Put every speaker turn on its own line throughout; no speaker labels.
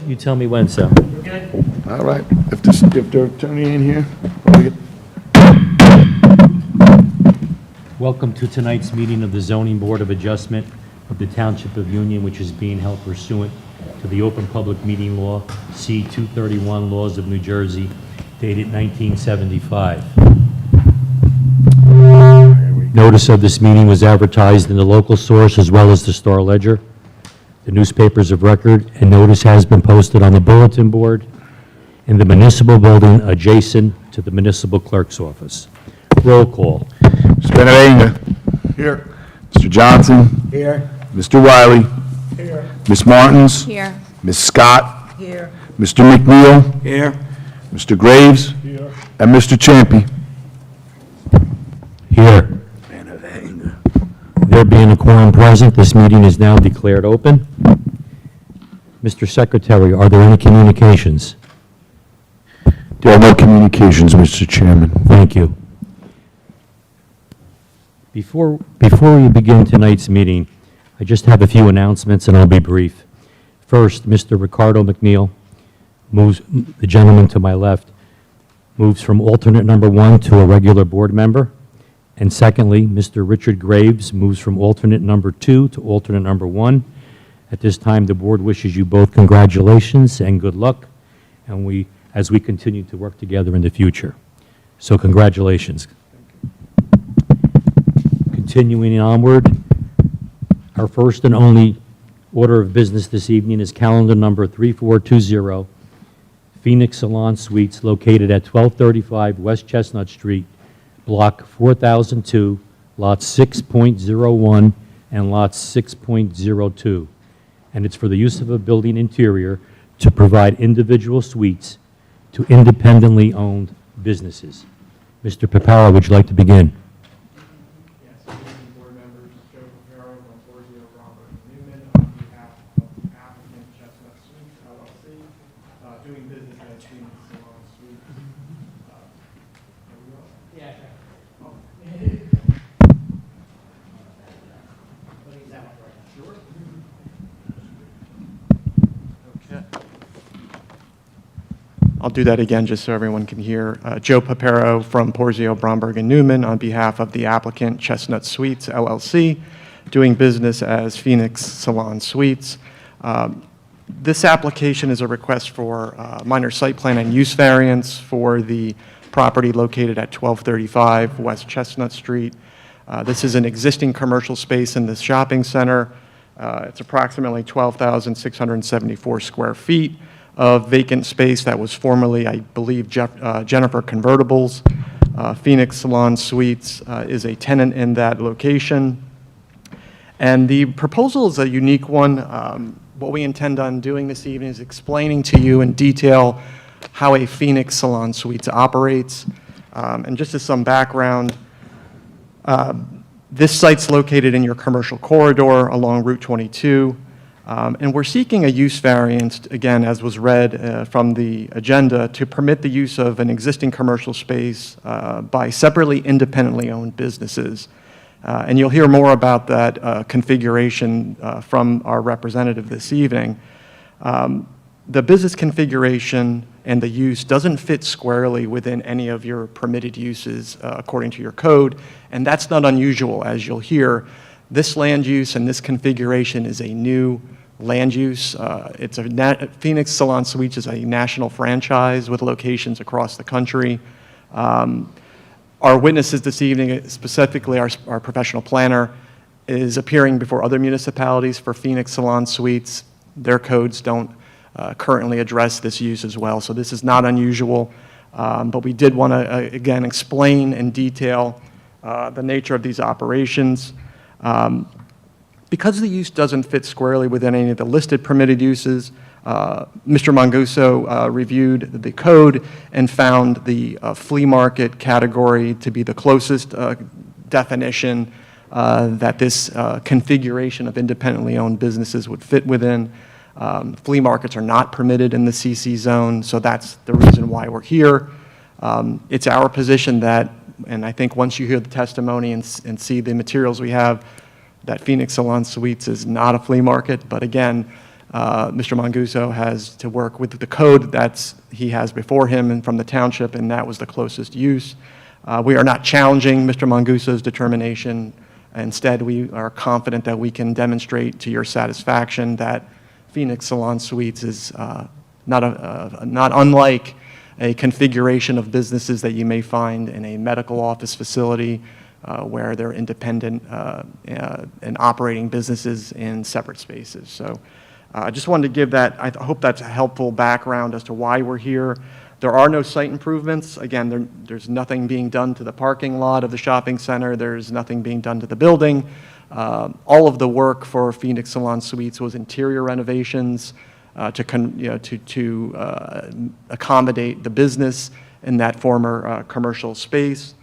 You tell me when, sir.
All right, if the attorney ain't here,
Welcome to tonight's meeting of the Zoning Board of Adjustment of the Township of Union, which is being held pursuant to the Open Public Meeting Law, C-231 Laws of New Jersey, dated 1975. Notice of this meeting was advertised in the local source as well as the Star Ledger, the newspapers of record, and notice has been posted on the bulletin board in the municipal building adjacent to the municipal clerk's office. Roll call.
Mr. Benavanga. Here. Mr. Johnson.
Here.
Mr. Wiley.
Here.
Ms. Martins.
Here.
Ms. Scott.
Here.
Mr. McNeil.
Here.
Mr. Graves.
Here.
And Mr. Champy.
Here.
Benavanga.
There being a quorum present, this meeting is now declared open. Mr. Secretary, are there any communications?
There are no communications, Mr. Chairman.
Thank you. Before we begin tonight's meeting, I just have a few announcements, and I'll be brief. First, Mr. Ricardo McNeil moves, the gentleman to my left, moves from alternate number 1 to a regular board member. And secondly, Mr. Richard Graves moves from alternate number 2 to alternate number 1. At this time, the board wishes you both congratulations and good luck, and as we continue to work together in the future. So congratulations. Continuing onward, our first and only order of business this evening is calendar number 3420, Phoenix Salon Suites, located at 1235 West Chestnut Street, Block 4002, Lots 6.01 and Lots 6.02. And it's for the use of a building interior to provide individual suites to independently owned businesses. Mr. Paparo, would you like to begin?
Yes, board members, Joe Paparo from Newman on behalf of the applicant Chestnut Suites LLC, doing business as Phoenix Salon Suites. Okay. I'll do that again just so everyone can hear. Joe Paparo from Porzio, Bromberg & Newman on behalf of the applicant Chestnut Suites LLC, doing business as Phoenix Salon Suites. This application is a request for minor site plan and use variance for the property located at 1235 West Chestnut Street. This is an existing commercial space in the shopping center. It's approximately 12,674 square feet of vacant space that was formerly, I believe, Jennifer Convertibles. Phoenix Salon Suites is a tenant in that location. And the proposal is a unique one. What we intend on doing this evening is explaining to you in detail how a Phoenix Salon Suites operates. And just as some background, this site's located in your commercial corridor along Route 22. And we're seeking a use variance, again, as was read from the agenda, to permit the use of an existing commercial space by separately independently owned businesses. And you'll hear more about that configuration from our representative this evening. The business configuration and the use doesn't fit squarely within any of your permitted uses according to your code, and that's not unusual, as you'll hear. This land use and this configuration is a new land use. Phoenix Salon Suites is a national franchise with locations across the country. Our witnesses this evening, specifically our professional planner, is appearing before other municipalities for Phoenix Salon Suites. Their codes don't currently address this use as well, so this is not unusual. But we did want to, again, explain in detail the nature of these operations. Because the use doesn't fit squarely within any of the listed permitted uses, Mr. Manguso reviewed the code and found the flea market category to be the closest definition that this configuration of independently owned businesses would fit within. Flea markets are not permitted in the CC zone, so that's the reason why we're here. It's our position that, and I think once you hear the testimony and see the materials we have, that Phoenix Salon Suites is not a flea market, but again, Mr. Manguso has to work with the code he has before him and from the township, and that was the closest use. We are not challenging Mr. Manguso's determination. Instead, we are confident that we can demonstrate to your satisfaction that Phoenix Salon Suites is not unlike a configuration of businesses that you may find in a medical office facility where they're independent and operating businesses in separate spaces. So I just wanted to give that. I hope that's a helpful background as to why we're here. There are no site improvements. Again, there's nothing being done to the parking lot of the shopping center. There's nothing being done to the building. All of the work for Phoenix Salon Suites was interior renovations to accommodate the business in that former commercial space.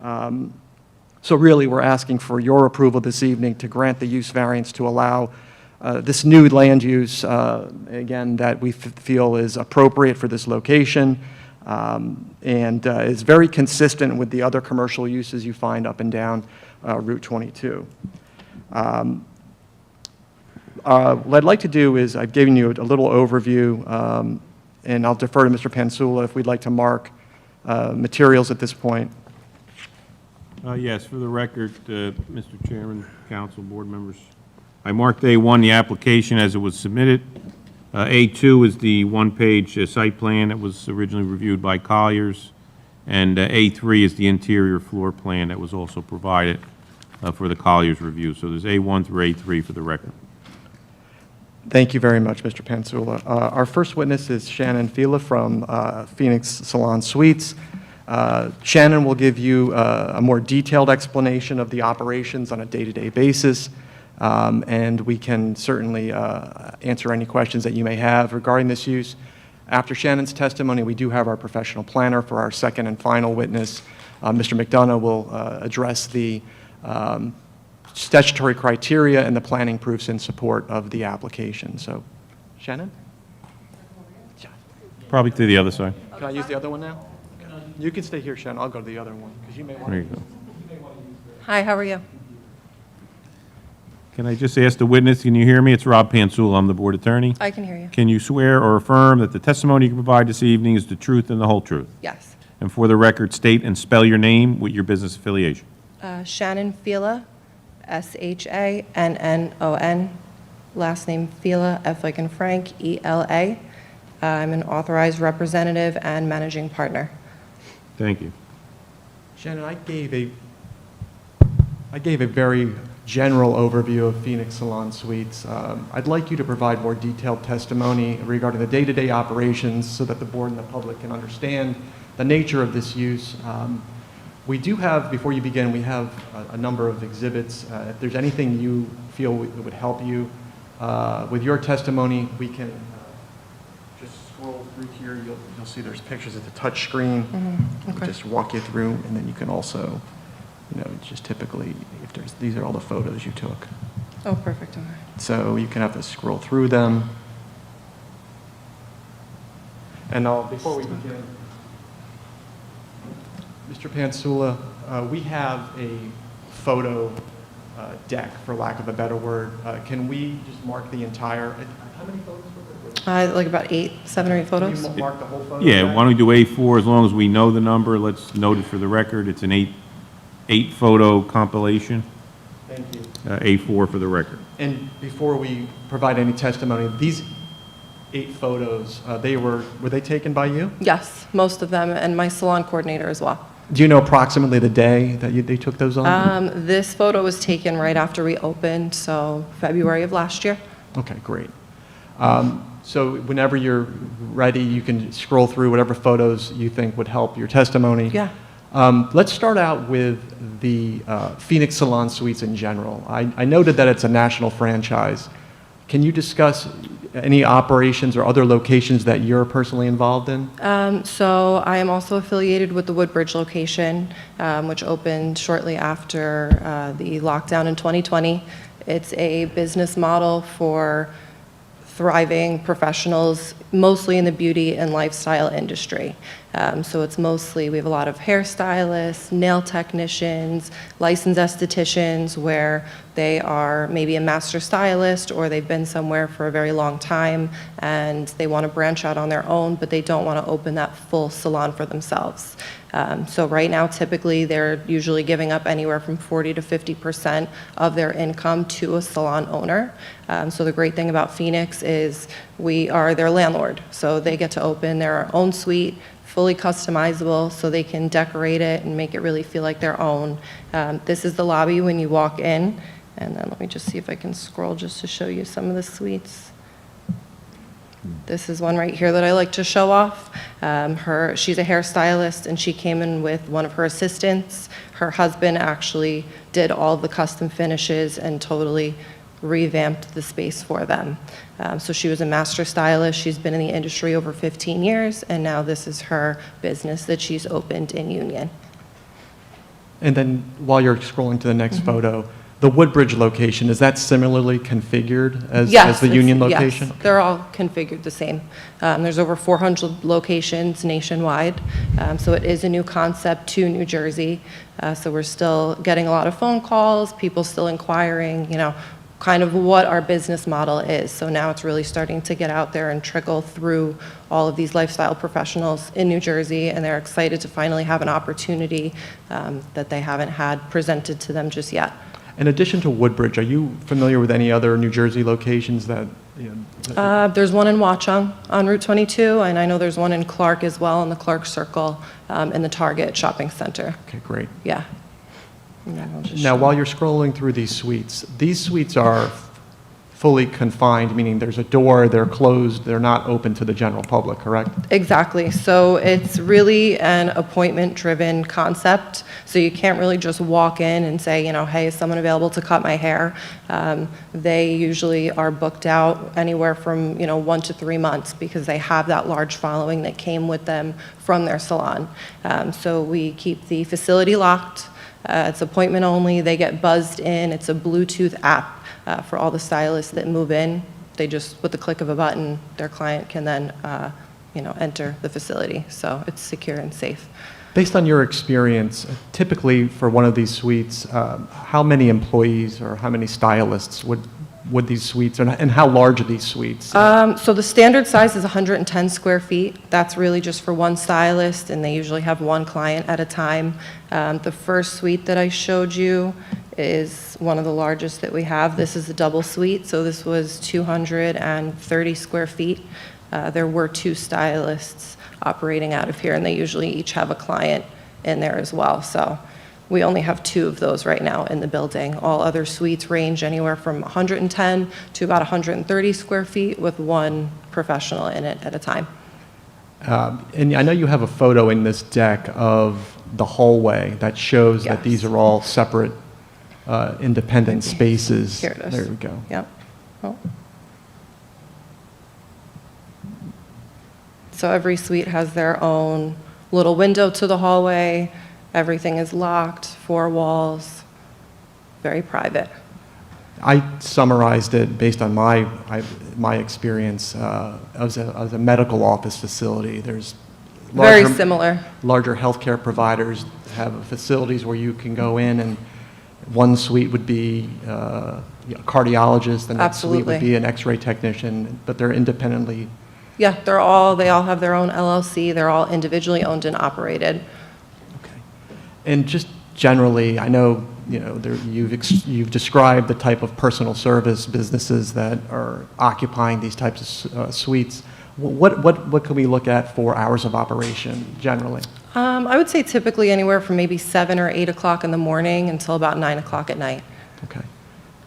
So really, we're asking for your approval this evening to grant the use variance to allow this new land use, again, that we feel is appropriate for this location and is very consistent with the other commercial uses you find up and down Route 22. What I'd like to do is I've given you a little overview, and I'll defer to Mr. Pansula if we'd like to mark materials at this point.
Yes, for the record, Mr. Chairman, council, board members, I marked A1, the application as it was submitted. A2 is the one-page site plan that was originally reviewed by Colliers, and A3 is the interior floor plan that was also provided for the Colliers review. So there's A1 through A3 for the record.
Thank you very much, Mr. Pansula. Our first witness is Shannon Fila from Phoenix Salon Suites. Shannon will give you a more detailed explanation of the operations on a day-to-day basis, and we can certainly answer any questions that you may have regarding this use. After Shannon's testimony, we do have our professional planner for our second and final witness. Mr. McDonough will address the statutory criteria and the planning proofs in support of the application. So, Shannon?
Probably to the other side.
Can I use the other one now? You can stay here, Shannon. I'll go to the other one because you may want
There
to.
you go.
Hi, how are you?
Can I just ask the witness, can you hear me? It's Rob Pansula, I'm the board attorney.
I can hear you.
Can you swear or affirm that the testimony you provide this evening is the truth and the whole truth?
Yes.
And for the record, state and spell your name with your business affiliation.
Shannon Fila, Shannon, last name Fila, F like in Frank, ELA. I'm an authorized representative and managing partner.
Thank you.
Shannon, I gave a very general overview of Phoenix Salon Suites. I'd like you to provide more detailed testimony regarding the day-to-day operations so that the board and the public can understand the nature of this use. We do have, before you begin, we have a number of exhibits. If there's anything you feel would help you with your testimony, we can just scroll through here. You'll see there's pictures at the touch screen.
Okay.
Just walk you through, and then you can also, just typically, these are all the photos you took.
Oh, perfect. Okay.
So you can have to scroll through them. And before we begin, Mr. Pansula, we have a photo deck, for lack of a better word. Can we just mark the entire, how many photos were there?
Like about 7 or 8 photos.
Can we mark the whole photo
Yeah,
deck?
why don't we do A4, as long as we know the number, let's note it for the record. It's an eight photo compilation,
Thank you.
A4 for the record.
And before we provide any testimony, these 8 photos, were they taken by you?
Yes, most of them, and my salon coordinator as well.
Do you know approximately the day that they took those on?
This photo was taken right after we opened, so February of last year.
Okay, great. So whenever you're ready, you can scroll through whatever photos you think would help your testimony.
Yeah.
Let's start out with the Phoenix Salon Suites in general. I noted that it's a national franchise. Can you discuss any operations or other locations that you're personally involved in?
So I am also affiliated with the Woodbridge location, which opened shortly after the lockdown in 2020. It's a business model for thriving professionals mostly in the beauty and lifestyle industry. So it's mostly, we have a lot of hairstylists, nail technicians, licensed estheticians, where they are maybe a master stylist or they've been somewhere for a very long time and they want to branch out on their own, but they don't want to open that full salon for themselves. So right now, typically, they're usually giving up anywhere from 40 to 50% of their income to a salon owner. So the great thing about Phoenix is we are their landlord. So they get to open their own suite, fully customizable, so they can decorate it and make it really feel like their own. This is the lobby when you walk in. And then let me just see if I can scroll just to show you some of the suites. This is one right here that I like to show off. She's a hairstylist, and she came in with one of her assistants. Her husband actually did all the custom finishes and totally revamped the space for them. So she was a master stylist. She's been in the industry over 15 years, and now this is her business that she's opened in Union.
And then while you're scrolling to the next photo, the Woodbridge location, is that similarly configured as the Union location?
Yes, they're all configured the same. There's over 400 locations nationwide, so it is a new concept to New Jersey. So we're still getting a lot of phone calls, people still inquiring, kind of what our business model is. So now it's really starting to get out there and trickle through all of these lifestyle professionals in New Jersey, and they're excited to finally have an opportunity that they haven't had presented to them just yet.
In addition to Woodbridge, are you familiar with any other New Jersey locations that,
There's one in Watchung on Route 22, and I know there's one in Clark as well, in the Clark Circle, in the Target Shopping Center.
Okay, great.
Yeah. And then I'll just
Now,
show-
while you're scrolling through these suites are fully confined, meaning there's a door, they're closed, they're not open to the general public, correct?
Exactly. So it's really an appointment-driven concept. So you can't really just walk in and say, hey, is someone available to cut my hair? They usually are booked out anywhere from, 1 to 3 months because they have that large following that came with them from their salon. So we keep the facility locked. It's appointment only. They get buzzed in. It's a Bluetooth app for all the stylists that move in. They just, with the click of a button, their client can then, enter the facility. So it's secure and safe.
Based on your experience, typically for one of these suites, how many employees or how many stylists would these suites, and how large are these suites?
So the standard size is 110 square feet. That's really just for one stylist, and they usually have one client at a time. The first suite that I showed you is one of the largest that we have. This is a double suite, so this was 230 square feet. There were 2 stylists operating out of here, and they usually each have a client in there as well. So we only have 2 of those right now in the building. All other suites range anywhere from 110 to about 130 square feet with one professional in it at a time.
And I know you have a photo in this deck of the hallway that shows that
Yes.
these are all separate, independent spaces.
Here it is.
There we go.
Yep. Oh. So every suite has their own little window to the hallway. Everything is locked, 4 walls, very private.
I summarized it based on my experience as a medical office facility. There's
Very similar.
larger healthcare providers have facilities where you can go in, and one suite would be a cardiologist, the next suite would
Absolutely.
be an x-ray technician, but they're independently.
Yeah, they all have their own LLC. They're all individually owned and operated.
Okay. And just generally, I know, you've described the type of personal service businesses that are occupying these types of suites. What can we look at for hours of operation generally?
I would say typically anywhere from maybe 7 or 8 o'clock in the morning until about 9 o'clock at night.
Okay.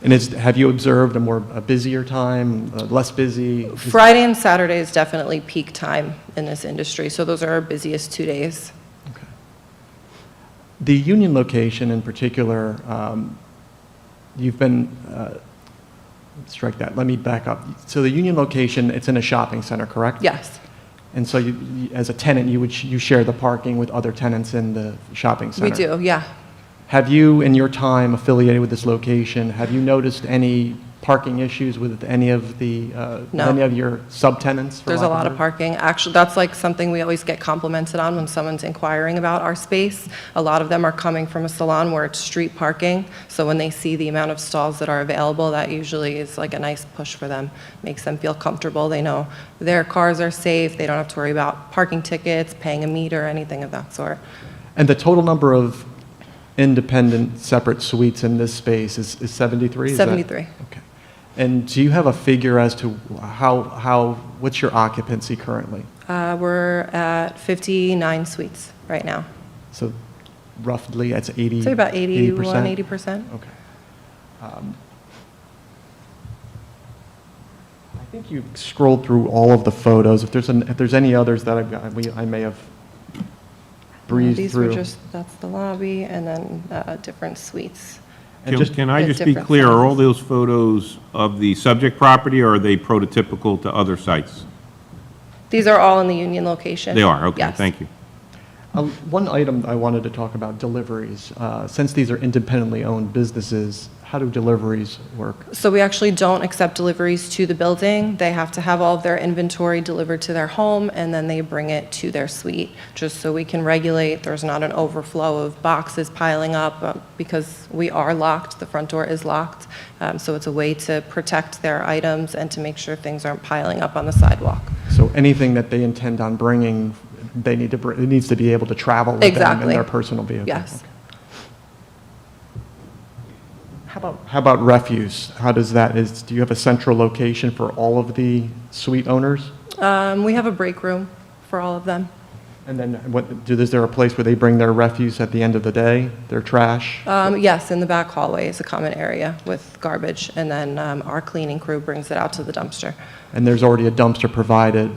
And have you observed a busier time, less busy?
Friday and Saturday is definitely peak time in this industry, so those are our busiest 2 days.
Okay. The Union location in particular, you've been, strike that, let me back up. So the Union location, it's in a shopping center, correct?
Yes,
And so as a tenant, you share the parking with other tenants in the shopping center?
we do, yeah.
Have you, in your time affiliated with this location, have you noticed any parking issues with any of the,
No.
any of your subtenants? for
There's a
lack
lot
a
of
word?
parking. Actually, that's like something we always get complimented on when someone's inquiring about our space. A lot of them are coming from a salon where it's street parking, so when they see the amount of stalls that are available, that usually is like a nice push for them. Makes them feel comfortable. They know their cars are safe. They don't have to worry about parking tickets, paying a meter, anything of that sort.
And the total number of independent, separate suites in this space is 73? Is that-
73.
Okay. And do you have a figure as to what's your occupancy currently?
We're at 59 suites right now.
So roughly, that's 80?
So about 81,
80%?
80%.
Okay. I think you scrolled through all of the photos. If there's any others that I may have breezed through.
These were just, that's the lobby, and then different suites.
And just-
Can I
at
just be
different
clear, are all
sizes.
those photos of the subject property, or are they prototypical to other sites?
These are all in the Union location.
They are, okay,
Yes.
thank you.
One item I wanted to talk about, deliveries. Since these are independently owned businesses, how do deliveries work?
So we actually don't accept deliveries to the building. They have to have all of their inventory delivered to their home, and then they bring it to their suite, just so we can regulate there's not an overflow of boxes piling up, because we are locked, the front door is locked. So it's a way to protect their items and to make sure things aren't piling up on the sidewalk.
So anything that they intend on bringing, it needs to be able to travel with them in
Exactly.
their personal vehicle?
Yes.
Okay. How about refuse? How does that, do you have a central location for all of the suite owners?
We have a break room for all of them.
And then is there a place where they bring their refuse at the end of the day, their trash?
Yes, in the back hallway is a common area with garbage, and then our cleaning crew brings it out to the dumpster.
And there's already a dumpster provided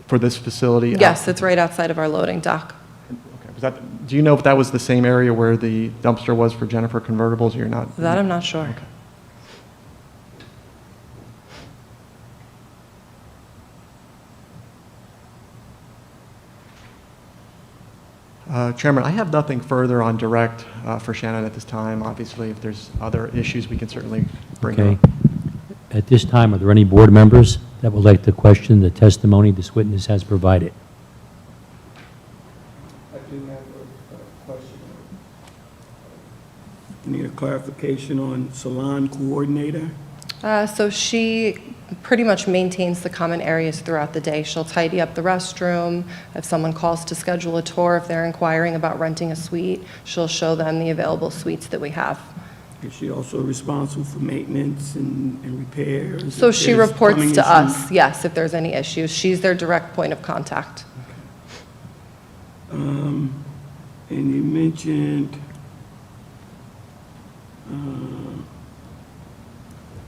for this facility?
Yes, it's right outside of our loading dock.
Okay. Do you know if that was the same area where the dumpster was for Jennifer Convertibles, or you're not?
That I'm not sure.
Chairman, I have nothing further on direct for Shannon at this time. Obviously, if there's other issues, we can certainly bring
Okay.
up.
At this time, are there any board members that would like to question the testimony this witness has provided?
I do have a question. I need a clarification on salon coordinator.
So she pretty much maintains the common areas throughout the day. She'll tidy up the restroom. If someone calls to schedule a tour, if they're inquiring about renting a suite, she'll show them the available suites that we have.
Is she also responsible for maintenance and repairs?
So
if
she
there's
reports
plumbing
to
issues?
us, yes, if there's any issues. She's their direct point of contact.
And you mentioned,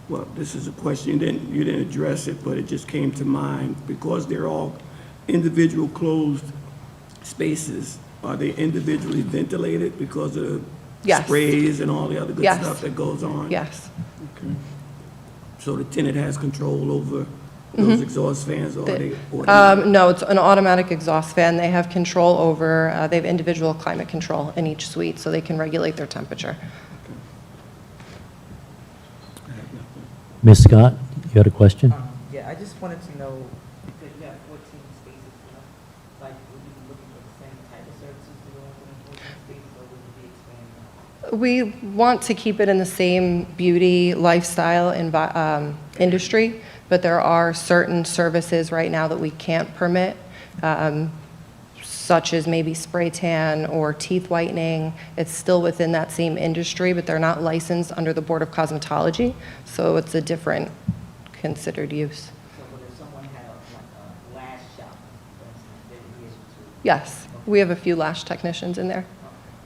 well, this is a question, you didn't address it, but it just came to mind. Because they're all individual closed spaces, are they individually ventilated because of
Yes.
sprays and all the other good
Yes.
stuff that goes on?
Yes.
Okay. So the tenant has control over those exhaust fans, or they?
No, it's an automatic exhaust fan. They have control over, they have individual climate control in each suite, so they can regulate their temperature.
Ms. Scott, you had a question?
Yeah, I just wanted to know, because you have 14 spaces, like, would you be looking for the same type of services you want in 14 spaces, or would you be expanding?
We want to keep it in the same beauty, lifestyle industry, but there are certain services right now that we can't permit, such as maybe spray tan or teeth whitening. It's still within that same industry, but they're not licensed under the Board of Cosmetology, so it's a different considered use.
So, but if someone had a lash shop, for instance, they would be able to.
Yes, we have a few lash technicians in there.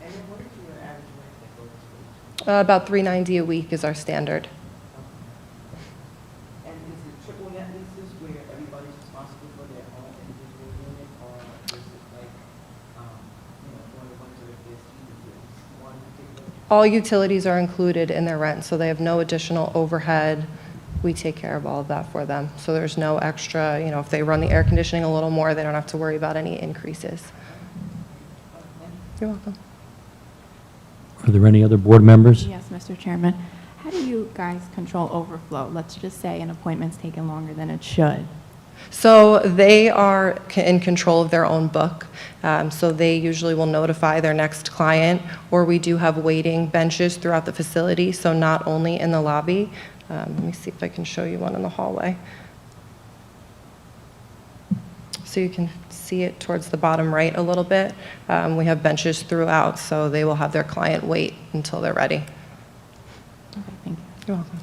And then what is your average rent that goes to?
About $390 a week is our standard.
And is it triple net leases where everybody's responsible for their own individual unit, or is it like, during the winter, if there's heat, is one particular?
All utilities are included in their rent, so they have no additional overhead. We take care of all of that for them. So there's no extra, if they run the air conditioning a little more, they don't have to worry about any increases. You're welcome.
Are there any other board members?
Yes, Mr. Chairman. How do you guys control overflow? Let's just say an appointment's taking longer than it should.
So they are in control of their own book. So they usually will notify their next client, or we do have waiting benches throughout the facility, so not only in the lobby. Let me see if I can show you one in the hallway. So you can see it towards the bottom right a little bit. We have benches throughout, so they will have their client wait until they're ready.
Okay, thank you.
You're welcome.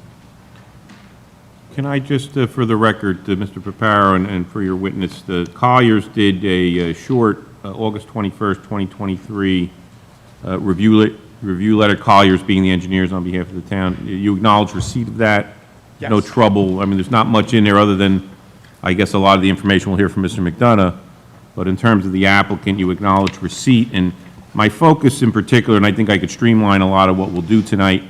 Can I just, for the record, Mr. Paparo, and for your witness, the Colliers did a short August 21st, 2023 review letter, Colliers being the engineers on behalf of the town. You acknowledge receipt of that?
Yes.
No trouble? I mean, there's not much in there other than, I guess, a lot of the information we'll hear from Mr. McDonough, but in terms of the applicant, you acknowledge receipt. And my focus in particular, and I think I could streamline a lot of what we'll do tonight,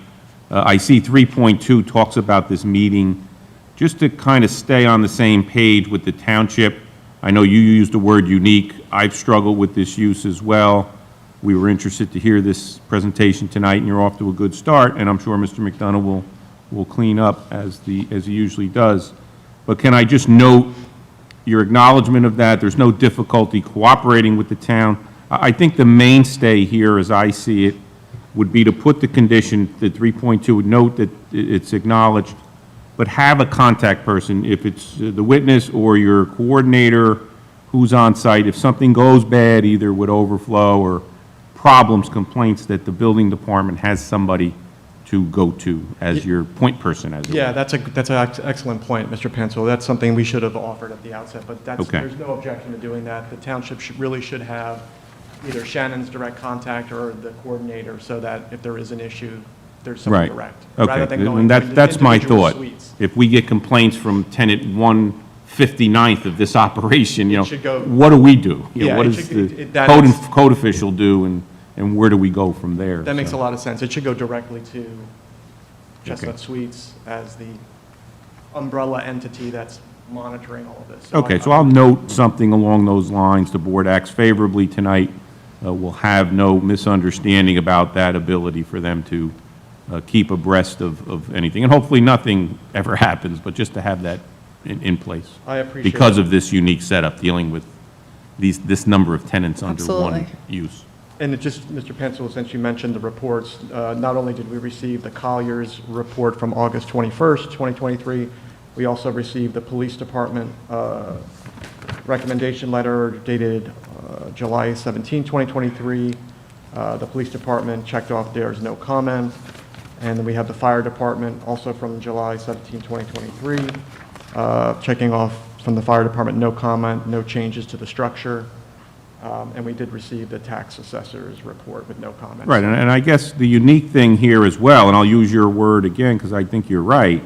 I see 3.2 talks about this meeting. Just to kind of stay on the same page with the township, I know you used the word unique. I've struggled with this use as well. We were interested to hear this presentation tonight, and you're off to a good start, and I'm sure Mr. McDonough will clean up as he usually does. But can I just note your acknowledgement of that? There's no difficulty cooperating with the town. I think the mainstay here, as I see it, would be to put the condition, that 3.2 would note that it's acknowledged, but have a contact person, if it's the witness or your coordinator who's on site. If something goes bad, either with overflow or problems, complaints, that the building department has somebody to go to as your point person, as it were.
Yeah, that's an excellent point, Mr. Pencil. That's something we should have offered at the outset, but
Okay.
there's no objection to doing that. The township really should have either Shannon's direct contact or the coordinator, so that if there is an issue, there's someone
Right.
direct. rather
Okay,
than going
and
to
that's my
individual
thought.
suites.
If we get complaints from tenant 159th of this operation, you know,
should go-
what do we do? You know,
Yeah,
what
it
does
should-
the
that
code
is-
code official do, and where do we go from there?
That makes a
So,
lot of sense. It should go directly to Chestnut
Okay.
Suites as the umbrella entity that's monitoring all of this.
Okay, so I'll note something along those lines. The board acts favorably tonight. We'll have no misunderstanding about that ability for them to keep abreast of anything. And hopefully nothing ever happens, but just to have that in place.
I appreciate
Because
that.
of this unique setup, dealing with this number of tenants under one
Absolutely.
use.
And it just, Mr. Pencil, since you mentioned the reports, not only did we receive the Colliers report from August 21st, 2023, we also received the police department recommendation letter dated July 17, 2023. The police department checked off there's no comment. And then we have the fire department also from July 17, 2023, checking off from the fire department, no comment, no changes to the structure. And we did receive the tax assessor's report with no comments.
Right, and I guess the unique thing here as well, and I'll use your word again because I think you're right,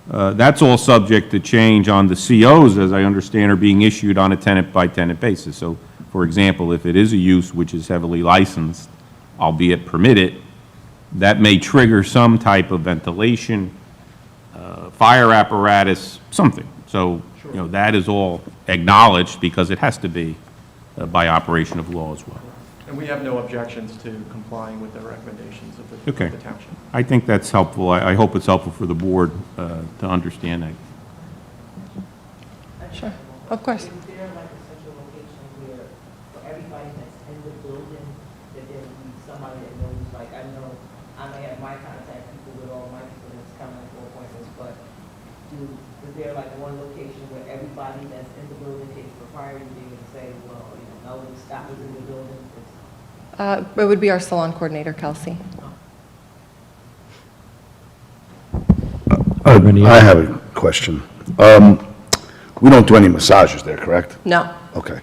that's all subject to change on the COs, as I understand, are being issued on a tenant-by-tenant basis. So, for example, if it is a use which is heavily licensed, albeit permitted, that may trigger some type of ventilation, fire apparatus, something. So, you know, that is all acknowledged because it has to be by operation of law as well.
And we have no objections to complying with the recommendations of the
Okay.
township.
I think that's helpful. I hope it's helpful for the board to understand that.
Sure, of course.
Is there like a central location where, for everybody that's in the building, that there would be somebody that knows, like, I know, I may have my contact people with all my people that's coming for appointments, but is there like one location where everybody that's in the building is required to be able to say, well, you know, no, stop is in the building?
It would be our salon coordinator, Kelsey.
I have a question. We don't do any massages there, correct?
No,
Okay.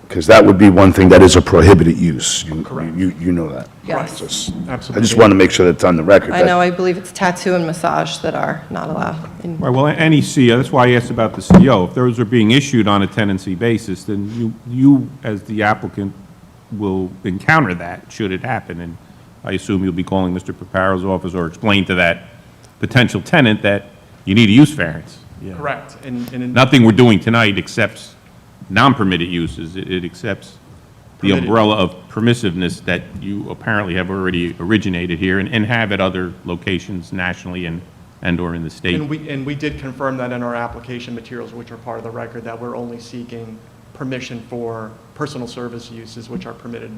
Because that would be one thing that is a prohibited use.
Correct.
You know that.
yes.
I
Absolutely.
just want to make sure that's on the record.
I know, I believe it's tattoo and massage that are not allowed.
Right, well, any CO, that's why I asked about the CO. If those are being issued on a tenancy basis, then you, as the applicant, will encounter that, should it happen. And I assume you'll be calling Mr. Paparo's office or explain to that potential tenant that you need a use variance. Yeah.
Correct. And
Nothing we're doing tonight accepts non-permitted uses. It accepts the
Permitted.
umbrella of permissiveness that you apparently have already originated here and have at other locations nationally and/or in the state.
And we did confirm that in our application materials, which are part of the record, that we're only seeking permission for personal service uses, which are permitted.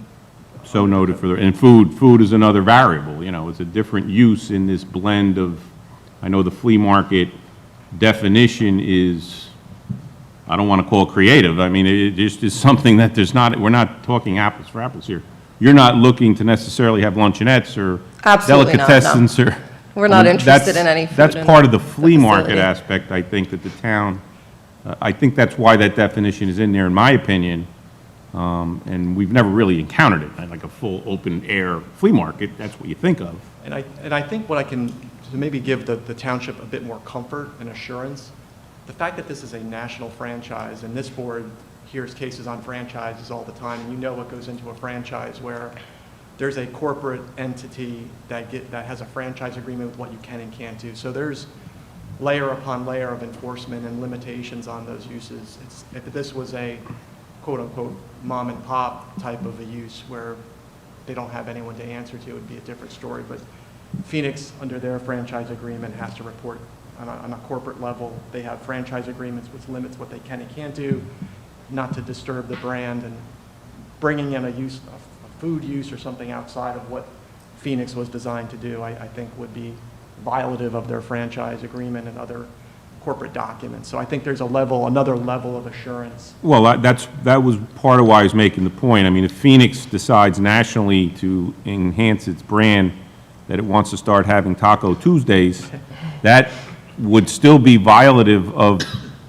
So noted for the, and food is another variable, you know, it's a different use in this blend of, I know the flea market definition is, I don't want to call it creative, I mean, it just is something that there's not, we're not talking apples for apples here. You're not looking to necessarily have luncheonettes or
Absolutely not, no.
delicatessens or.
We're not
I mean,
interested in any food
That's
in
part of the
the
flea market
facility.
aspect, I think, that the town, I think that's why that definition is in there, in my opinion. And we've never really encountered it, like a full open-air flea market, that's what you think of.
And I think what I can, to maybe give the township a bit more comfort and assurance, the fact that this is a national franchise, and this board hears cases on franchises all the time, and you know what goes into a franchise where there's a corporate entity that has a franchise agreement with what you can and can't do. So there's layer upon layer of enforcement and limitations on those uses. If this was a quote-unquote mom and pop type of a use where they don't have anyone to answer to, it would be a different story. But Phoenix, under their franchise agreement, has to report on a corporate level. They have franchise agreements which limits what they can and can't do, not to disturb the brand, and bringing in a food use or something outside of what Phoenix was designed to do, I think would be violative of their franchise agreement and other corporate documents. So I think there's another level of assurance.
Well, that was part of why I was making the point. I mean, if Phoenix decides nationally to enhance its brand, that it wants to start having Taco Tuesdays, that would still be violative of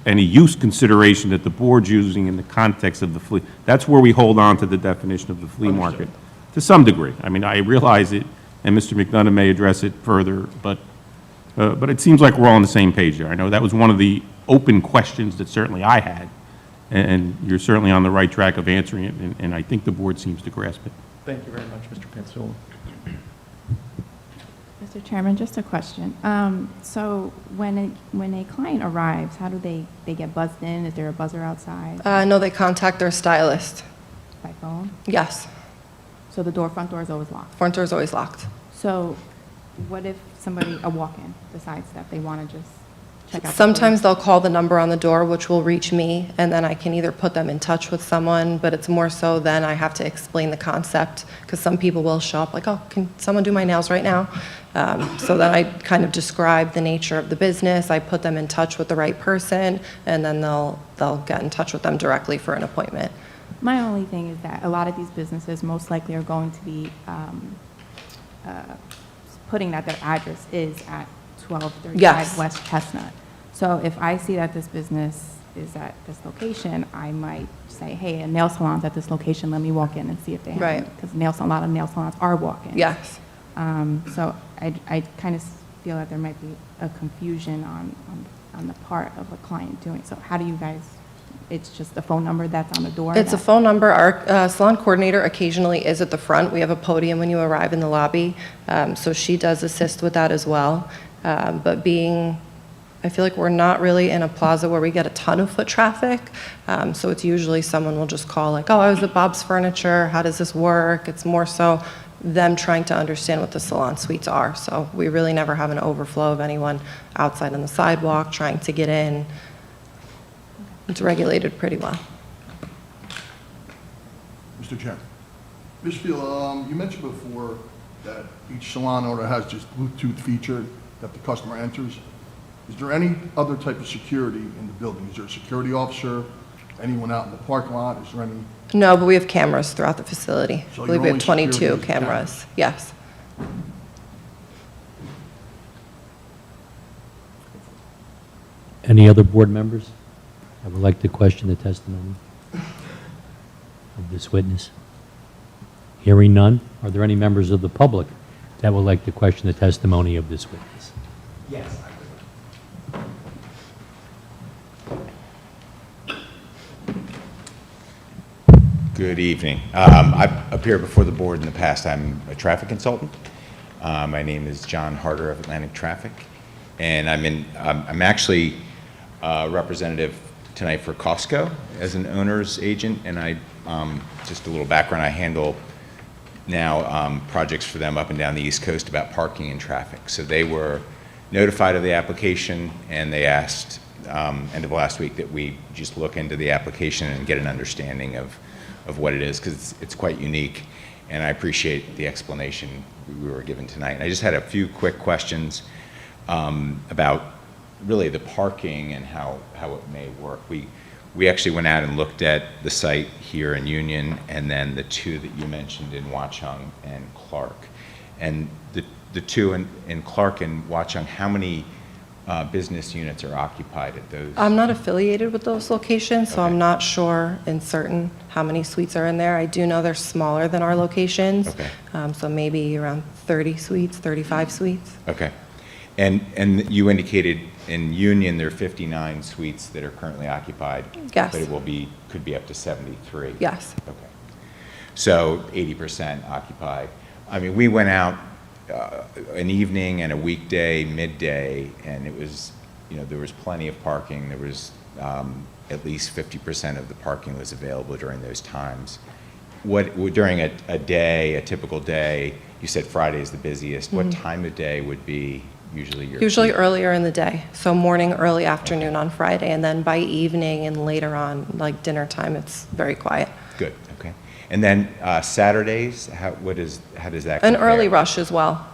any use consideration that the board's using in the context of the flea. That's where we hold on to the definition of the flea market, to some degree. I mean, I realize it, and Mr. McDonough may address it further, but it seems like we're all on the same page there. I know that was one of the open questions that certainly I had, and you're certainly on the right track of answering it, and I think the board seems to grasp it.
Thank you very much, Mr. Pansula.
Mr. Chairman, just a question. So when a client arrives, how do they get buzzed in? Is there a buzzer outside
No, they contact their stylist.
by phone?
Yes,
So the front door is always locked.
front door is always locked.
So what if a walk-in, decides that they want to just check out? the
Sometimes they'll call the number on the door, which will reach me, and then I can either put them in touch with someone, but it's more so then I have to explain the concept, because some people will show up like, oh, can someone do my nails right now? So then I kind of describe the nature of the business, I put them in touch with the right person, and then they'll get in touch with them directly for an appointment.
My only thing is that a lot of these businesses most likely are going to be putting that their address is at 1235
Yes.
West Chestnut. So if I see that this business is at this location, I might say, hey, a nail salon's at this location, let me walk in and see if they have
Right.
it. Because a lot of nail salons are walk-ins.
Yes.
So I kind of feel that there might be a confusion on the part of a client doing, so how do you guys, it's just a phone number that's on the door?
It's a phone number. Our salon coordinator occasionally is at the front. We have a podium when you arrive in the lobby, so she does assist with that as well. But I feel like we're not really in a plaza where we get a ton of foot traffic, so it's usually someone will just call like, oh, I was at Bob's Furniture, how does this work? It's more so them trying to understand what the salon suites are. So we really never have an overflow of anyone outside on the sidewalk trying to get in. It's regulated pretty well.
Mr. Chairman. Ms. Field, you mentioned before that each salon owner has just Bluetooth feature that the customer enters. Is there any other type of security in the building? Is there a security officer, anyone out in the parking lot? Is there any?
No, but we have cameras throughout the facility.
So
I believe we
your
have
only
22
security is
cameras. Yes.
Any other board members that would like to question the testimony of this witness? Hearing none, are there any members of the public that would like to question the testimony of this witness?
Yes, I would. Good evening. I've appeared before the board in the past. I'm a traffic consultant. My name is John Harder of Atlantic Traffic, and I'm actually representative tonight for Costco as an owner's agent, and just a little background, I handle now projects for them up and down the East Coast about parking and traffic. So they were notified of the application, and they asked end of last week that we just look into the application and get an understanding of what it is, because it's quite unique, and I appreciate the explanation we were given tonight. And I just had a few quick questions about really the parking and how it may work. We actually went out and looked at the site here in Union, and then the two that you mentioned in Watchung and Clark. And the two in Clark and Watchung, how many business units are occupied at those?
I'm not affiliated with those locations, so
Okay.
I'm not sure in certain how many suites are in there. I do know they're smaller than our locations.
Okay.
So maybe around 30 suites, 35 suites.
Okay. And you indicated in Union there are 59 suites that are currently occupied.
Yes.
But it could be up to 73.
Yes.
Okay. So 80% occupied. I mean, we went out an evening and a weekday, midday, and it was, there was plenty of parking. There was at least 50% of the parking was available during those times. During a day, a typical day, you said Friday is the busiest. What time of day would be usually your
Usually
peak?
earlier in the day, so morning, early afternoon on Friday, and then by evening and later on, like dinner time, it's very quiet.
Good, okay. And then Saturdays, how does that
An
compare?
early rush as well.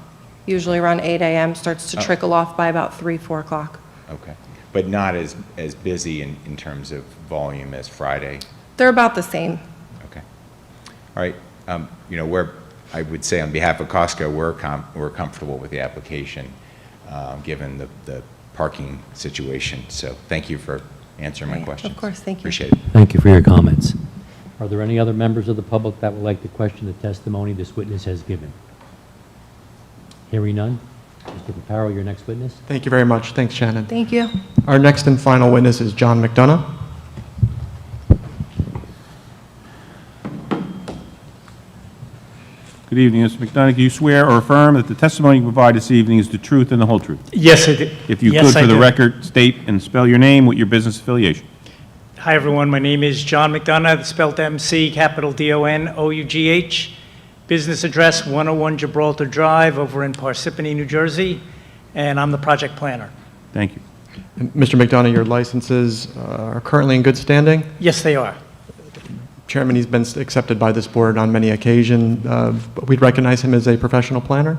Usually around 8 a.m., starts to trickle off by about 3, 4 o'clock.
Okay. But not as busy in terms of volume as Friday?
They're about the same.
Okay. All right. I would say on behalf of Costco, we're comfortable with the application, given the parking situation. So thank you for answering my
Right.
questions.
Of course, thank you.
Appreciate it.
Thank you for your comments. Are there any other members of the public that would like to question the testimony this witness has given? Hearing none. Mr. Paparo, your next witness.
Thank you very much. Thanks, Shannon.
Thank you.
Our next and final witness is John McDonough.
Good evening, Mr. McDonough. Do you swear or affirm that the testimony you provide this evening is the truth and the whole truth?
Yes, I do.
If you
Yes,
could,
I
for the
do.
record, state and spell your name with your business affiliation.
Hi, everyone. My name is John McDonough, spelled MC, capital DONOUGH. Business address 101 Gibraltar Drive over in Parsippany, New Jersey, and I'm the project planner.
Thank you.
Mr. McDonough, your licenses are currently in good standing.
Yes, they are.
Chairman, he's been accepted by this board on many occasions. We'd recognize him as a professional planner.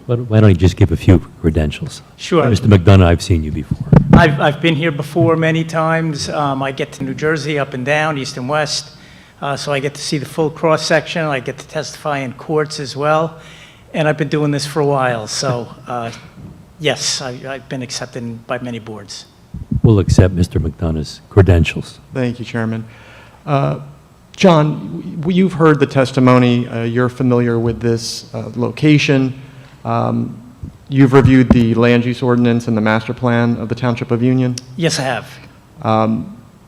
Why don't you just give a few credentials?
Sure.
Mr. McDonough, I've seen you before.
I've been here before many times. I get to New Jersey, up and down, east and west, so I get to see the full cross-section. I get to testify in courts as well, and I've been doing this for a while. So, yes, I've been accepted by many boards.
We'll accept Mr. McDonough's credentials.
Thank you, Chairman. John, you've heard the testimony. You're familiar with this location. You've reviewed the land use ordinance and the master plan of the Township of Union.
Yes, I have.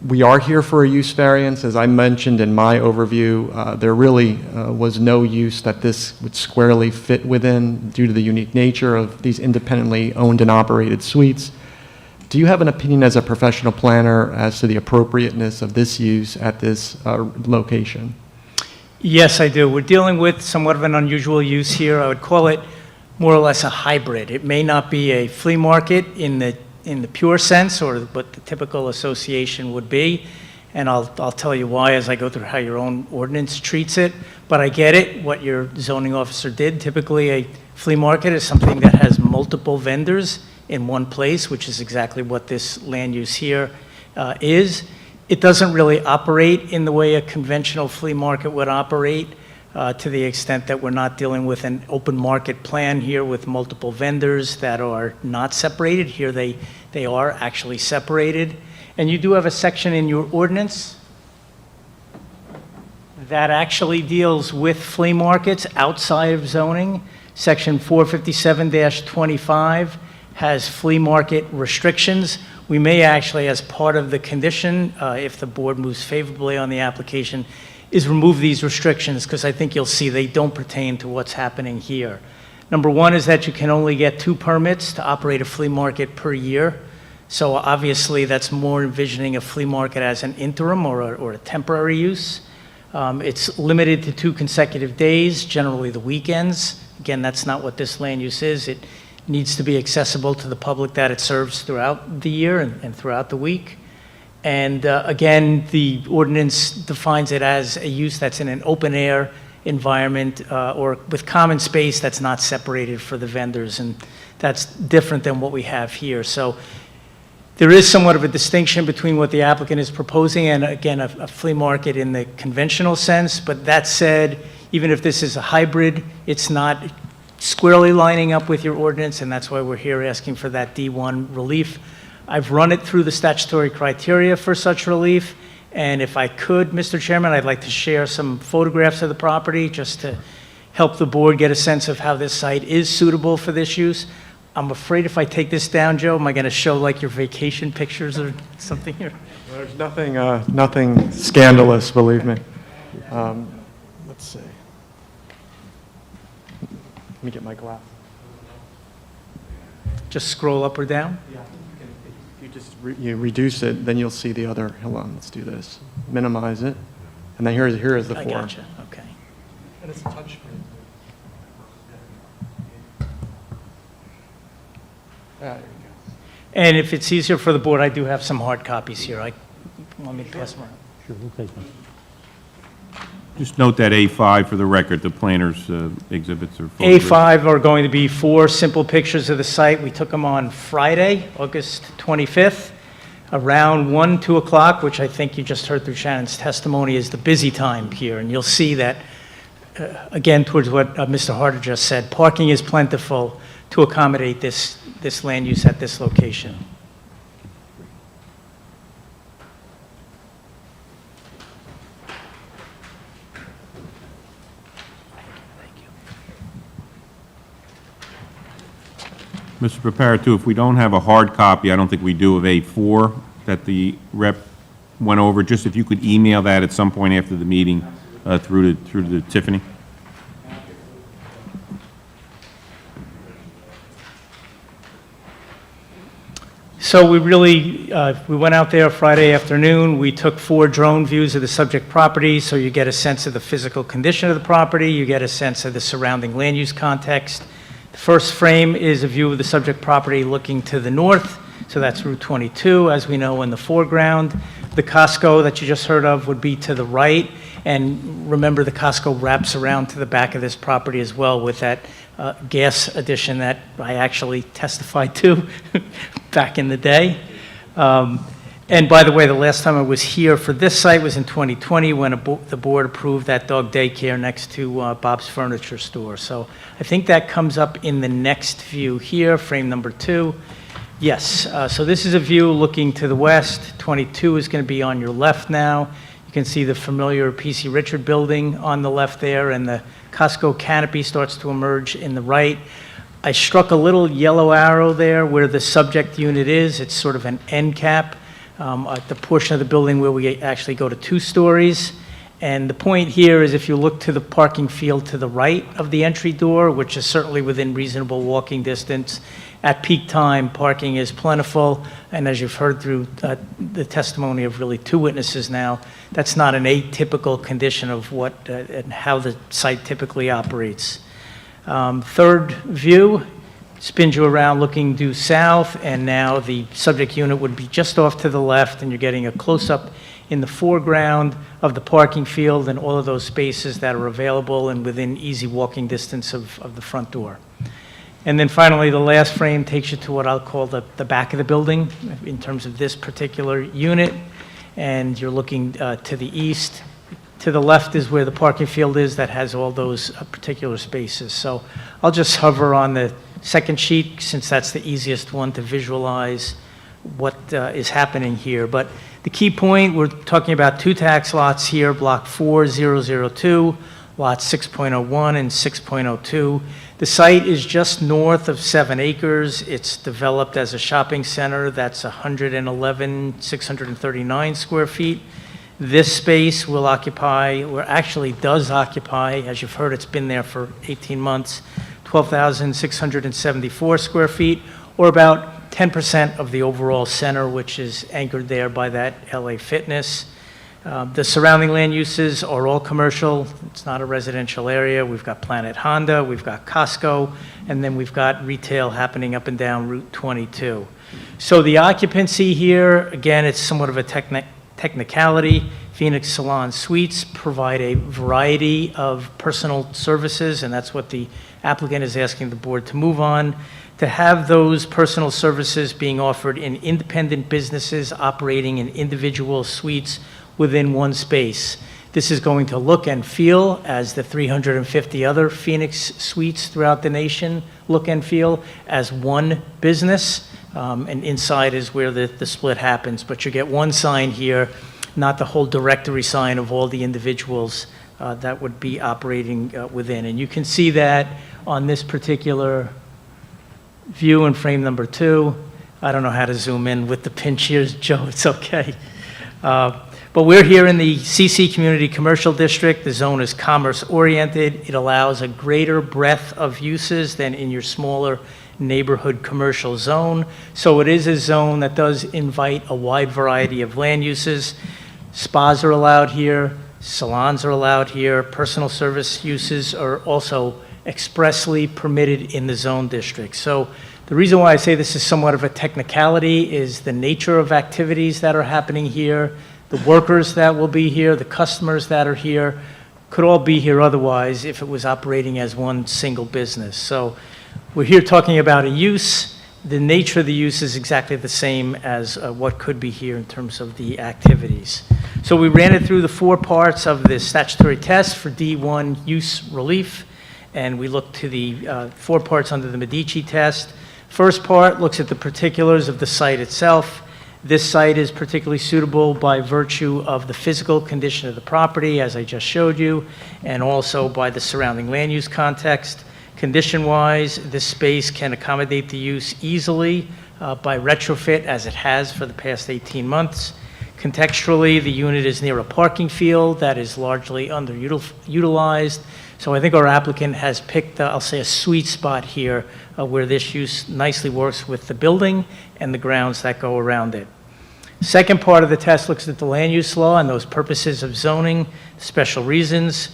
We are here for a use variance. As I mentioned in my overview, there really was no use that this would squarely fit within due to the unique nature of these independently owned and operated suites. Do you have an opinion as a professional planner as to the appropriateness of this use at this location?
Yes, I do. We're dealing with somewhat of an unusual use here. I would call it more or less a hybrid. It may not be a flea market in the pure sense, or what the typical association would be, and I'll tell you why as I go through how your own ordinance treats it. But I get it, what your zoning officer did. Typically, a flea market is something that has multiple vendors in one place, which is exactly what this land use here is. It doesn't really operate in the way a conventional flea market would operate, to the extent that we're not dealing with an open market plan here with multiple vendors that are not separated. Here they are actually separated. And you do have a section in your ordinance that actually deals with flea markets outside of zoning. Section 457-25 has flea market restrictions. We may actually, as part of the condition, if the board moves favorably on the application, is remove these restrictions, because I think you'll see they don't pertain to what's happening here. Number one is that you can only get 2 permits to operate a flea market per year. So obviously, that's more envisioning a flea market as an interim or a temporary use. It's limited to 2 consecutive days, generally the weekends. Again, that's not what this land use is. It needs to be accessible to the public that it serves throughout the year and throughout the week. And again, the ordinance defines it as a use that's in an open-air environment or with common space that's not separated for the vendors, and that's different than what we have here. So there is somewhat of a distinction between what the applicant is proposing and, again, a flea market in the conventional sense. But that said, even if this is a hybrid, it's not squarely lining up with your ordinance, and that's why we're here asking for that D1 relief. I've run it through the statutory criteria for such relief, and if I could, Mr. Chairman, I'd like to share some photographs of the property just to help the board get a sense of how this site is suitable for this use. I'm afraid if I take this down, Joe, am I going to show like your vacation pictures or something here?
There's nothing scandalous, believe me. Let's see. Let me get my glass.
Just scroll up or down?
Yeah. If you just you reduce it, then you'll see the other. Hold on, let's do this. Minimize it, and then here is the
I
form.
gotcha, okay.
And it's a touch screen. There you go.
And if it's easier for the board, I do have some hard copies here. Want me to pass them around?
Sure, we'll take them.
Just note that A5 for the record, the planner's exhibits are photographs.
A5 are going to be 4 simple pictures of the site. We took them on Friday, August 25th, around 1, 2 o'clock, which I think you just heard through Shannon's testimony is the busy time here. And you'll see that, again, towards what Mr. Harder just said, parking is plentiful to accommodate this land use at this location.
Mr. Preparatore, if we don't have a hard copy, I don't think we do, of A4 that the rep went over, just if you could email that at some point after the meeting through to Tiffany.
So we went out there Friday afternoon. We took 4 drone views of the subject property, so you get a sense of the physical condition of the property, you get a sense of the surrounding land use context. The first frame is a view of the subject property looking to the north, so that's Route 22, as we know, in the foreground. The Costco that you just heard of would be to the right, and remember the Costco wraps around to the back of this property as well with that gas addition that I actually testified to back in the day. And by the way, the last time I was here for this site was in 2020 when the board approved that dog daycare next to Bob's Furniture Store. So I think that comes up in the next view here, frame number 2. Yes, so this is a view looking to the west. 22 is going to be on your left now. You can see the familiar P.C. Richard building on the left there, and the Costco canopy starts to emerge in the right. I struck a little yellow arrow there where the subject unit is. It's sort of an end cap at the portion of the building where we actually go to 2 stories. And the point here is if you look to the parking field to the right of the entry door, which is certainly within reasonable walking distance, at peak time, parking is plentiful. And as you've heard through the testimony of really 2 witnesses now, that's not an atypical condition of what and how the site typically operates. Third view spins you around looking due south, and now the subject unit would be just off to the left, and you're getting a close-up in the foreground of the parking field and all of those spaces that are available and within easy walking distance of the front door. And then finally, the last frame takes you to what I'll call the back of the building in terms of this particular unit, and you're looking to the east. To the left is where the parking field is that has all those particular spaces. So I'll just hover on the second sheet since that's the easiest one to visualize what is happening here. But the key point, we're talking about 2 tax lots here, block 4002, lots 6.01 and 6.02. The site is just north of 7 acres. It's developed as a shopping center. That's 111,639 square feet. This space will occupy, or actually does occupy, as you've heard, it's been there for 18 months, 12,674 square feet, or about 10% of the overall center, which is anchored there by that LA Fitness. The surrounding land uses are all commercial. It's not a residential area. We've got Planet Honda, we've got Costco, and then we've got retail happening up and down Route 22. So the occupancy here, again, it's somewhat of a technicality. Phoenix Salon Suites provide a variety of personal services, and that's what the applicant is asking the board to move on, to have those personal services being offered in independent businesses operating in individual suites within one space. This is going to look and feel as the 350 other Phoenix suites throughout the nation look and feel as one business, and inside is where the split happens. But you get one sign here, not the whole directory sign of all the individuals that would be operating within. And you can see that on this particular view in frame number 2. I don't know how to zoom in with the pinch here, Joe, it's okay. But we're here in the CC Community Commercial District. The zone is commerce-oriented. It allows a greater breadth of uses than in your smaller neighborhood commercial zone. So it is a zone that does invite a wide variety of land uses. Spas are allowed here, salons are allowed here, personal service uses are also expressly permitted in the zone district. So the reason why I say this is somewhat of a technicality is the nature of activities that are happening here, the workers that will be here, the customers that are here, could all be here otherwise if it was operating as one single business. So we're here talking about a use. The nature of the use is exactly the same as what could be here in terms of the activities. So we ran it through the 4 parts of the statutory test for D1 use relief, and we looked to the 4 parts under the Medici test. First part looks at the particulars of the site itself. This site is particularly suitable by virtue of the physical condition of the property, as I just showed you, and also by the surrounding land use context. Condition-wise, this space can accommodate the use easily by retrofit, as it has for the past 18 months. Contextually, the unit is near a parking field that is largely underutilized. So I think our applicant has picked, I'll say, a sweet spot here where this use nicely works with the building and the grounds that go around it. Second part of the test looks at the land use law and those purposes of zoning, special reasons.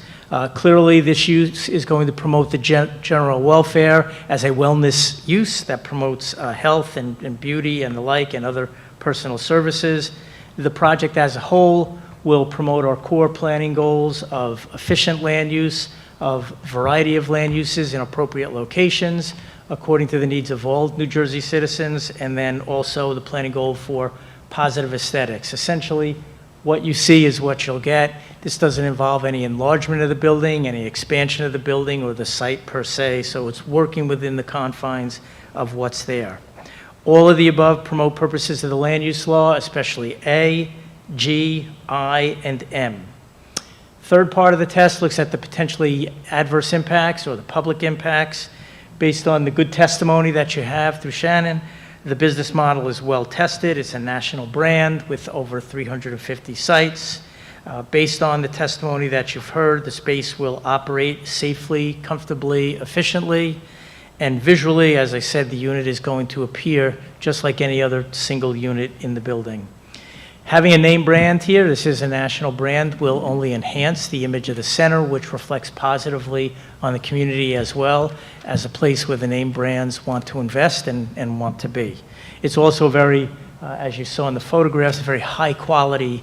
Clearly, this use is going to promote the general welfare as a wellness use that promotes health and beauty and the like and other personal services. The project as a whole will promote our core planning goals of efficient land use, of variety of land uses in appropriate locations, according to the needs of all New Jersey citizens, and then also the planning goal for positive aesthetics. Essentially, what you see is what you'll get. This doesn't involve any enlargement of the building, any expansion of the building or the site per se, so it's working within the confines of what's there. All of the above promote purposes of the land use law, especially A, G, I, and M. Third part of the test looks at the potentially adverse impacts or the public impacts. Based on the good testimony that you have through Shannon, the business model is well tested. It's a national brand with over 350 sites. Based on the testimony that you've heard, the space will operate safely, comfortably, efficiently, and visually, as I said, the unit is going to appear just like any other single unit in the building. Having a name brand here, this is a national brand, will only enhance the image of the center, which reflects positively on the community as well as a place where the name brands want to invest and want to be. It's also very, as you saw in the photographs, a very high quality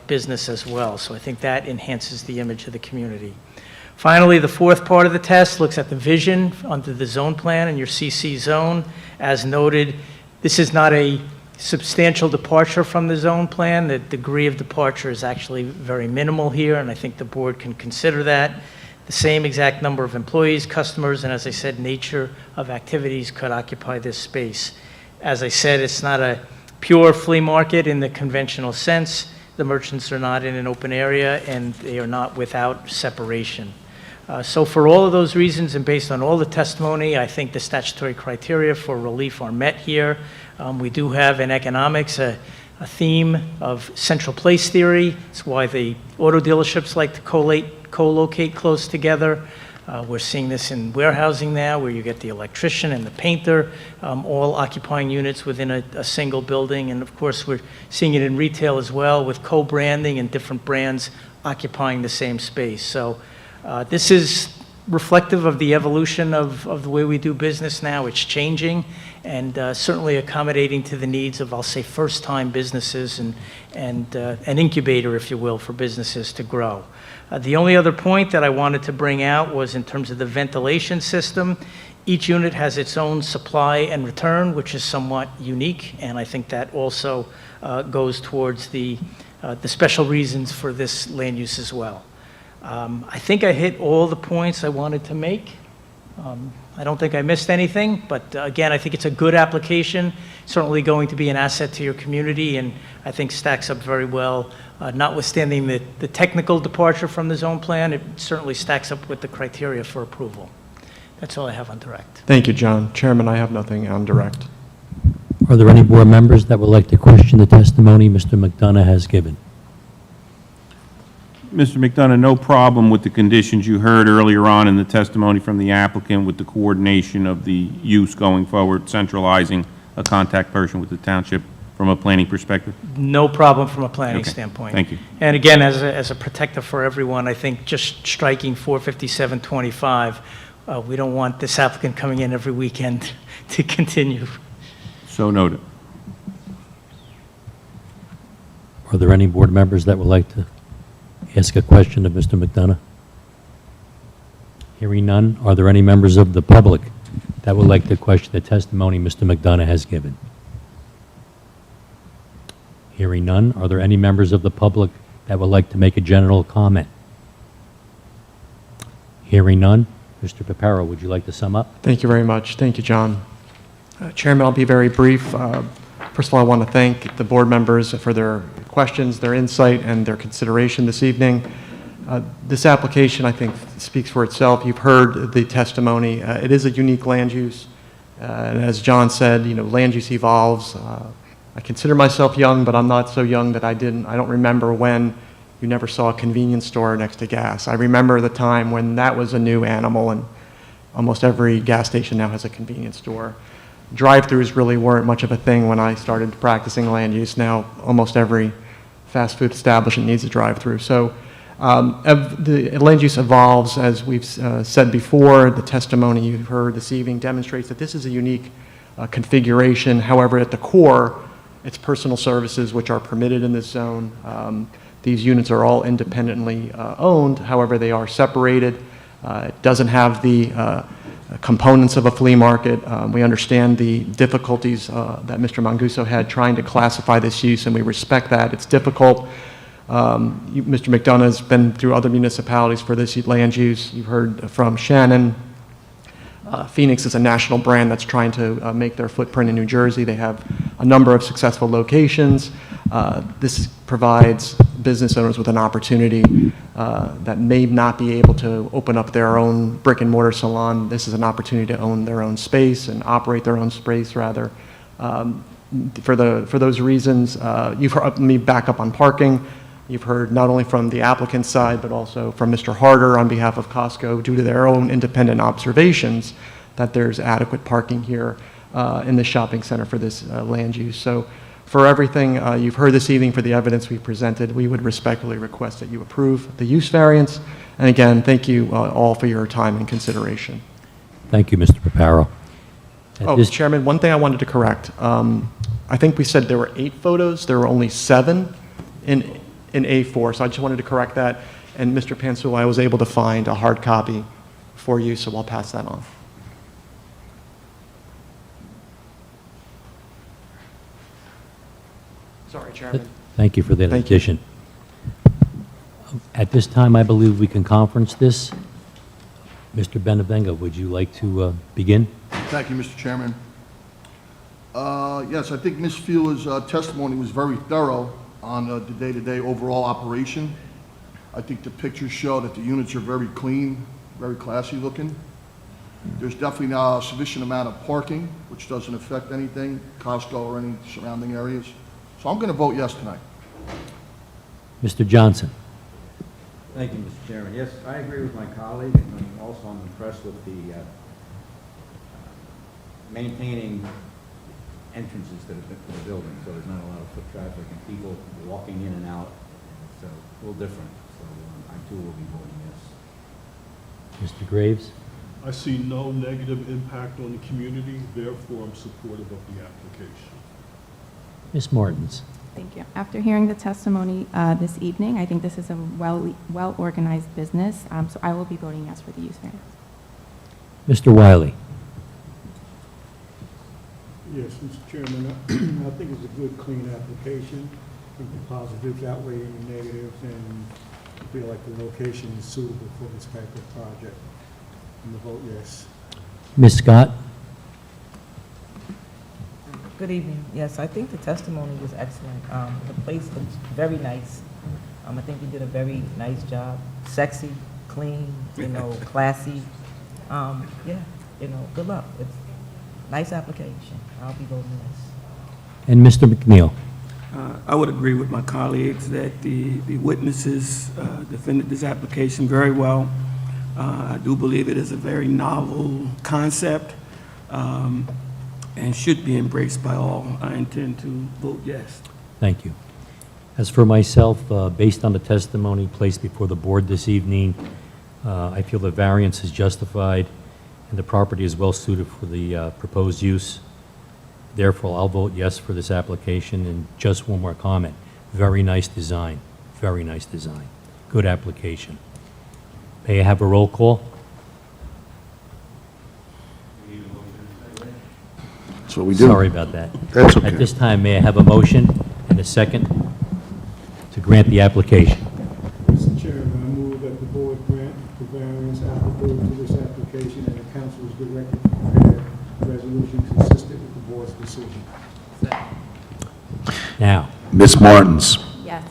business as well. So I think that enhances the image of the community. Finally, the 4th part of the test looks at the vision under the zone plan in your CC zone. As noted, this is not a substantial departure from the zone plan. The degree of departure is actually very minimal here, and I think the board can consider that. The same exact number of employees, customers, and as I said, nature of activities could occupy this space. As I said, it's not a pure flea market in the conventional sense. The merchants are not in an open area, and they are not without separation. So for all of those reasons, and based on all the testimony, I think the statutory criteria for relief are met here. We do have in economics a theme of central place theory. It's why the auto dealerships like to co-locate close together. We're seeing this in warehousing now, where you get the electrician and the painter, all occupying units within a single building. And of course, we're seeing it in retail as well, with co-branding and different brands occupying the same space. So this is reflective of the evolution of the way we do business now. It's changing and certainly accommodating to the needs of, I'll say, first-time businesses and an incubator, if you will, for businesses to grow. The only other point that I wanted to bring out was in terms of the ventilation system. Each unit has its own supply and return, which is somewhat unique, and I think that also goes towards the special reasons for this land use as well. I think I hit all the points I wanted to make. I don't think I missed anything, but again, I think it's a good application, certainly going to be an asset to your community, and I think stacks up very well. Notwithstanding the technical departure from the zone plan, it certainly stacks up with the criteria for approval. That's all I have on direct.
Thank you, John. Chairman, I have nothing on direct.
Are there any board members that would like to question the testimony Mr. McDonough has given?
Mr. McDonough, no problem with the conditions you heard earlier on in the testimony from the applicant with the coordination of the use going forward, centralizing a contact person with the township from a planning perspective?
No problem from a planning
Okay.
standpoint.
Thank you.
And again, as a protector for everyone, I think just striking 45725, we don't want this applicant coming in every weekend to continue.
So noted.
Are there any board members that would like to ask a question of Mr. McDonough? Hearing none, are there any members of the public that would like to question the testimony Mr. McDonough has given? Hearing none, are there any members of the public that would like to make a general comment? Hearing none, Mr. Piparo, would you like to sum up?
Thank you very much. Thank you, John. Chairman, I'll be very brief. First of all, I want to thank the board members for their questions, their insight, and their consideration this evening. This application, I think, speaks for itself. You've heard the testimony. It is a unique land use. And as John said, land use evolves. I consider myself young, but I'm not so young that I don't remember when you never saw a convenience store next to gas. I remember the time when that was a new animal, and almost every gas station now has a convenience store. Drive-throughs really weren't much of a thing when I started practicing land use. Now almost every fast food establishment needs a drive-through. So the land use evolves, as we've said before. The testimony you've heard this evening demonstrates that this is a unique configuration. However, at the core, it's personal services which are permitted in this zone. These units are all independently owned. However, they are separated. It doesn't have the components of a flea market. We understand the difficulties that Mr. Manguso had trying to classify this use, and we respect that. It's difficult. Mr. McDonough has been through other municipalities for this land use. You've heard from Shannon. Phoenix is a national brand that's trying to make their footprint in New Jersey. They have a number of successful locations. This provides business owners with an opportunity that may not be able to open up their own brick and mortar salon. This is an opportunity to own their own space and operate their own space, rather. For those reasons, you've heard, let me back up on parking. You've heard not only from the applicant's side, but also from Mr. Harder on behalf of Costco, due to their own independent observations, that there's adequate parking here in the shopping center for this land use. So for everything you've heard this evening, for the evidence we presented, we would respectfully request that you approve the use variance. And again, thank you all for your time and consideration.
Thank you, Mr. Piparo.
Chairman, one thing I wanted to correct. I think we said there were 8 photos. There were only 7 in A4, so I just wanted to correct that. And Mr. Pansula, I was able to find a hard copy for you, so I'll pass that on. Sorry, Chairman.
Thank you for that
Thank you.
addition. At this time, I believe we can conference this. Mr. Benavenga, would you like to begin?
Thank you, Mr. Chairman. Yes, I think Ms. Fiela's testimony was very thorough on the day-to-day overall operation. I think the pictures show that the units are very clean, very classy looking. There's definitely now a sufficient amount of parking, which doesn't affect anything, Costco or any surrounding areas. So I'm going to vote yes tonight.
Mr. Johnson?
Thank you, Mr. Chairman. Yes, I agree with my colleague, and also I'm impressed with the maintaining entrances to the building, so there's not a lot of foot traffic and people walking in and out. So a little different. So I too will be voting yes.
Mr. Graves?
I see no negative impact on the community, therefore I'm supportive of the application.
Ms. Martins?
Thank you. After hearing the testimony this evening, I think this is a well-organized business, so I will be voting yes for the use variance.
Mr. Wiley?
Yes, Mr. Chairman, I think it's a good, clean application. I think the positives outweigh any negatives, and I feel like the location is suitable for this type of project. I'm going to vote yes.
Ms. Scott?
Good evening. Yes, I think the testimony was excellent. The place looks very nice. I think you did a very nice job. Sexy, clean, classy. Yeah, good luck. It's a nice application. I'll be voting yes.
And Mr. McNeil?
I would agree with my colleagues that the witnesses defended this application very well. I do believe it is a very novel concept and should be embraced by all. I intend to vote yes.
Thank you. As for myself, based on the testimony placed before the board this evening, I feel the variance is justified and the property is well suited for the proposed use. Therefore, I'll vote yes for this application. And just one more comment. Very nice design. Very nice design. Good application. May I have a roll call?
That's what we do.
Sorry about that.
That's okay.
At this time, may I have a motion and a second to grant the application?
Mr. Chairman, I move that the board grant the variance applicable to this application, and the council is directed to prepare a resolution consistent with the board's decision.
Now,
Ms. Martins?
Yes.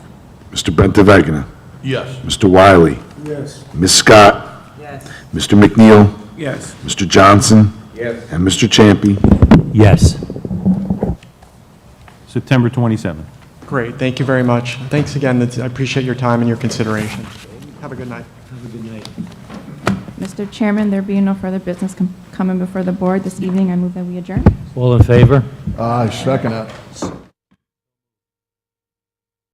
Mr. Brentavegna?
Yes.
Mr. Wiley?
Yes.
Ms. Scott?
Yes.
Mr. McNeil?
Yes.
Mr. Johnson?
Yes.
And Mr. Champy?
yes.
September 27th.
Great, thank you very much. Thanks again, I appreciate your time and your consideration. Have a good night.
Have a good night.
Mr. Chairman, there being no further business coming before the board this evening, I move that we adjourn.
All in favor?
Aye, second that.